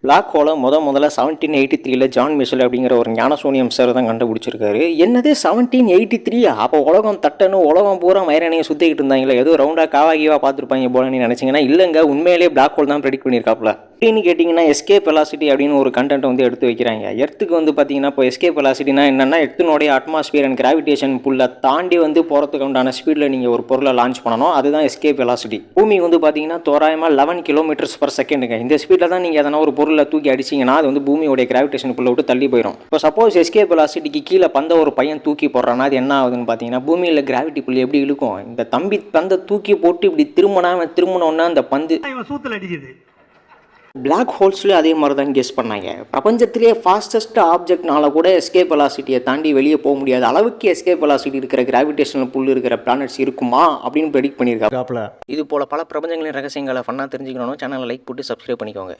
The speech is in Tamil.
பிளாக் ஹோலை முதல்ல 1783 ஜான் மிஷல் அப்படிங்கிற ஒரு ஞானசூனியம் சார் தான் கண்டுபிடிச்சிருக்காரு. என்னது 1783? அப்போ உலகம் தட்டணும், உலகம் பூரா மயிரணையை சுற்றிக்கிட்டு இருந்தாங்களே, ஏதோ ரவுண்டாக காவாகிவா பார்த்துருப்பாங்க போலன்னு நினச்சிங்கன்னா இல்லைங்க, உண்மையிலேயே பிளாக் ஹோல் தான் ப்ரெடிக்ட் பண்ணியிருக்காப்புல. அப்படின்னு கேட்டிங்கன்னா எஸ்கேப் வெலாசிட்டி அப்படின்னு ஒரு கண்டென்ட் வந்து எடுத்து வைக்கிறாங்க. எர்த்துக்கு வந்து பார்த்தீங்கன்னா இப்போ எஸ்கேப் வெலாசிட்டினா என்னென்னா, எர்த்தினுடைய அட்மாஸ்பியர் அண்ட் கிராவிடேஷன் புல்லை தாண்டி வந்து போகிறதுக்கு உண்டான ஸ்பீடில் நீங்கள் ஒரு பொருளை லான்ச் பண்ணணும். அதுதான் எஸ்கேப் வெலாசிட்டி. பூமி வந்து பார்த்தீங்கன்னா தோராயமாக 11 km/s. இந்த ஸ்பீடில் தான் நீங்கள் எதனா ஒரு பொருளை தூக்கி அடிச்சிங்கன்னா அது வந்து பூமியோடைய கிராவிடேஷன் புல்லை விட்டு தள்ளி போயிடும். இப்போ சப்போஸ் எஸ்கேப் வெலாசிட்டிக்கு கீழே பந்த ஒரு பையன் தூக்கி போடுறான்னா அது என்ன ஆகுதுன்னு பார்த்தீங்கன்னா, பூமியில் கிராவிட்டி புல் எப்படி இழுக்கும், இந்த தம்பி பந்தை தூக்கி போட்டு இப்படி திரும்பினோன்னா அந்த பந்து சூத்தில் அடிக்குது. பிளாக் ஹோல்ஸ்லேயே அதே மாதிரி தான் கெஸ் பண்ணாங்க. பிரபஞ்சத்திலே ஃபாஸ்டஸ்ட் ஆப்ஜெக்ட்னால கூட எஸ்கேப் வெலாசிட்டியை தாண்டி வெளியே போக முடியாத அளவுக்கு எஸ்கேப் வெலாசிட்டி இருக்கிற கிராவிடேஷனல் புல் இருக்கிற பிளானட்ஸ் இருக்குமா அப்படின்னு ப்ரெடிக்ட் பண்ணியிருக்காங்க. இது போல பல பிரபஞ்சங்களின் ரகசியங்களை ஃபன்னாக தெரிஞ்சுக்கணும். சேனலை லைக் போட்டு சப்ஸ்கிரைப் பண்ணிக்கோங்க.